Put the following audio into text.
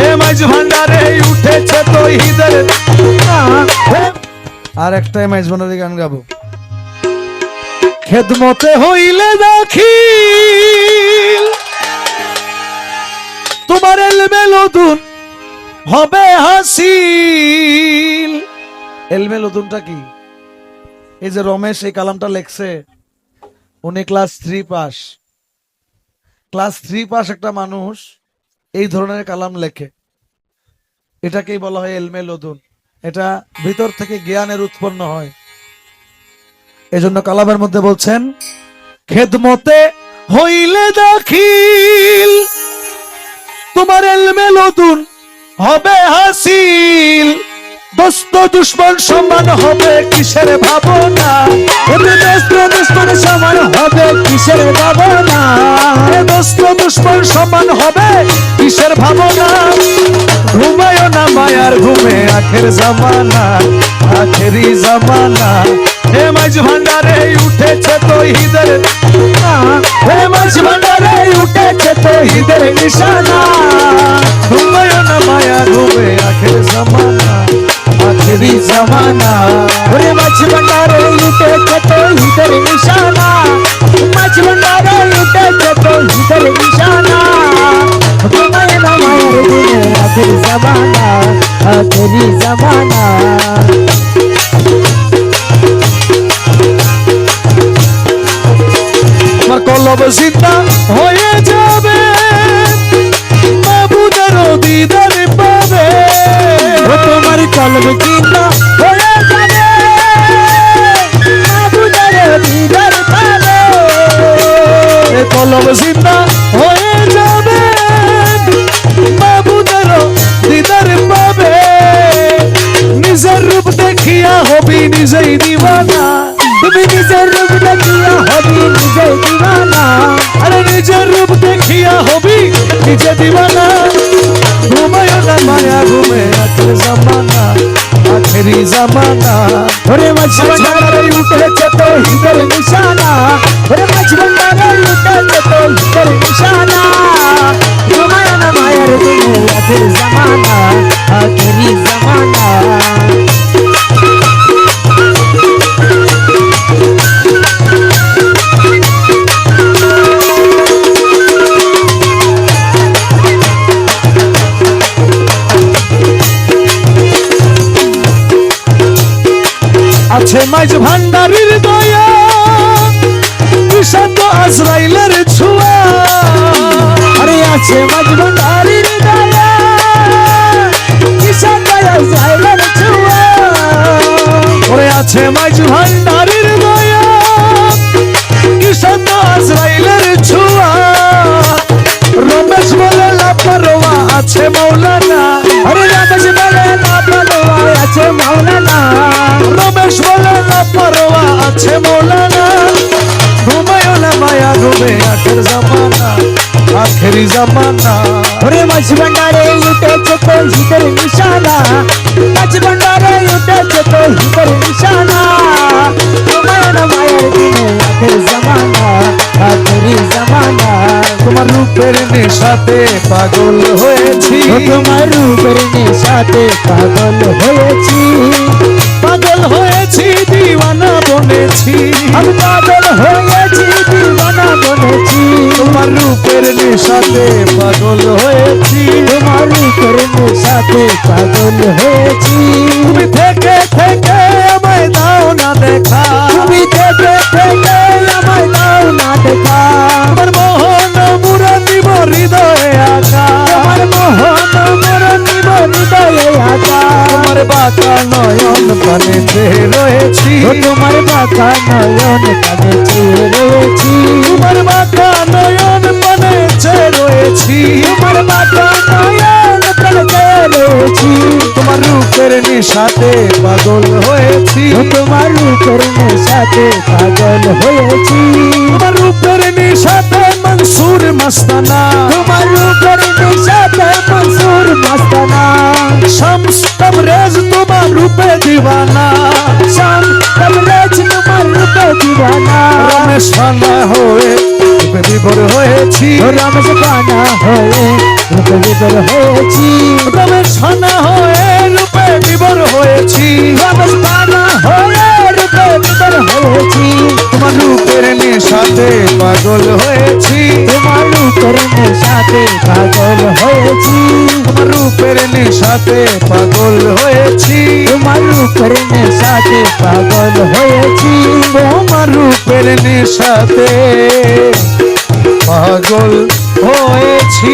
হে মাঝ ভান্ডারে উঠেছে তৌহিদের। আর একটা মাঝ ভান্ডারে গান গাবো। খেদমতে হইলে দাখিল তোমার এলমে লদুন হবে হাসিল। এলমে লদুনটা কি? এই যে রমেশ এই কালামটা লেখছে, উনি ক্লাস 3 পাস। ক্লাস 3 পাস একটা মানুষ এই ধরনের কালাম লেখে, এটাকেই বলা হয় এলমে লদুন। এটা ভিতর থেকে জ্ঞানের উৎপন্ন হয়। এজন্য কালামের মধ্যে বলছেন খেদমতে হইলে দাখিল তোমার এলমে লদুন হবে হাসিল। দোস্ত দুশ্মন সমান হবে কিসের ভাবনা, দোস্ত দুশ্মন সমান হবে কিসের ভাবনা, দোস্ত দুশ্মন সমান হবে কিসের ভাবনা। ঘুমায় না মায়ার ঘুমে আখের জামানা, আখেরি জামানা। হে মাঝ ভান্ডারে উঠেছে তৌহিদের, হে মাঝ ভান্ডারে উঠেছে তৌহিদের নিশানা। ঘুমায় না মায়া ঘুমে আখের জামানা, আখেরি জামানা। হে মাঝ ভান্ডারে উঠেছে তৌহিদের নিশানা, মাঝ ভান্ডারে উঠেছে তৌহিদের নিশানা। ঘুমায় না মায়ার ঘুমে আখেরি জামানা, আখেরি জামানা। কলব জিন্দা হয়ে যাবে, মাবুদের দিদার পাবে। তোমার কলব জিন্দা হয়ে যাবে, মাবুদের দিদার পাবে। কলব জিন্দা হয়ে যাবে, মাবুদের দিদার পাবে। নিজের রূপ দেখিয়া হবি নিজেই দিওয়ানা, তুমি নিজের রূপ দেখিয়া হবি নিজে দিওয়ানা। আরে নিজের রূপ দেখিয়া হবি নিজে দিওয়ানা। ঘুমায় না মায়া ঘুমে আখের জামানা, আখেরি জামানা। ওরে মাঝ ভান্ডারে উঠেছে তৌহিদের নিশানা, ওরে মাঝ ভান্ডারে উঠেছে তৌহিদের নিশানা। ঘুমায় না মায়ার ঘুমে আখের জামানা, আখেরি জামানা। আছে মাঝ ভান্ডারির দয়া, বিষাদ আজরাইলের ছোঁয়া। আরে আছে মাঝ ভান্ডারির দয়া, বিষাদ আজরাইলের ছোঁয়া। ওরে আছে মাঝ ভান্ডারির দয়া, বিষাদ আজরাইলের ছোঁয়া। রমেশ বলে লাপরোয়া আছে মৌলানা, আরে রমেশ বলে লাপরোয়া আছে মৌলানা। রমেশ বলে লাপরোয়া আছে মৌলানা। ঘুমায় না মায়া ঘুমে আখের জামানা, আখেরি জামানা। ওরে মাঝ ভান্ডারে উঠেছে তৌহিদের নিশানা, মাঝ ভান্ডারে উঠেছে তৌহিদের নিশানা। ঘুমায় না মায়ার ঘুমে আখের জামানা, আখেরি জামানা। তোমার রূপের নেশাতে পাগল হয়েছি, তোমার রূপের নেশাতে পাগল হয়েছি। পাগল হয়েছি দিওয়ানা বনেছি, আমি পাগল হয়েছি দিওয়ানা বনেছি। তোমার রূপের নেশাতে পাগল হয়েছি, তোমার রূপের নেশাতে পাগল হয়েছি। তুমি থেকে থেকে আমায় দাও না দেখা, তুমি থেকে থেকে আমায় দাও না দেখা। আমার মোহন মুরা দিব হৃদয়ে আকা, আমার মোহন মুরা দিব হৃদয়ে আকা। তোমার বাঁকা নয়ন পানে চেয়ে রয়েছি, তোমার বাঁকা নয়ন পানে চেয়ে রয়েছি। তোমার বাঁকা নয়ন পানে চেয়ে রয়েছি, তোমার বাঁকা নয়ন পানে চেয়ে রয়েছি। তোমার রূপের নেশাতে পাগল হয়েছি, তোমার রূপের নেশাতে পাগল হয়েছি। তোমার রূপের নেশাতে মনসুর মস্তানা, তোমার রূপের নেশাতে মনসুর মস্তানা। শামস তবরেজ তোমার রূপে দিওয়ানা, শামস তবরেজ তোমার রূপে দিওয়ানা। রমেশ ভানা হয়ে বিভোর হয়েছি, রমেশ বানা হয়ে রূপে বিভোর হয়েছি, রমেশ সোনা হয়ে রূপে বিভোর হয়েছি, রমেশ বানা হয়ে রূপে বিভোর হয়েছি, তোমার রূপের নেশাতে পাগল হয়েছি, তোমার রূপের নেশাতে পাগল হয়েছি, তোমার রূপের নেশাতে পাগল হয়েছি, তোমার রূপের নেশাতে পাগল হয়েছি, তোমার রূপের নেশাতে পাগল হয়েছি।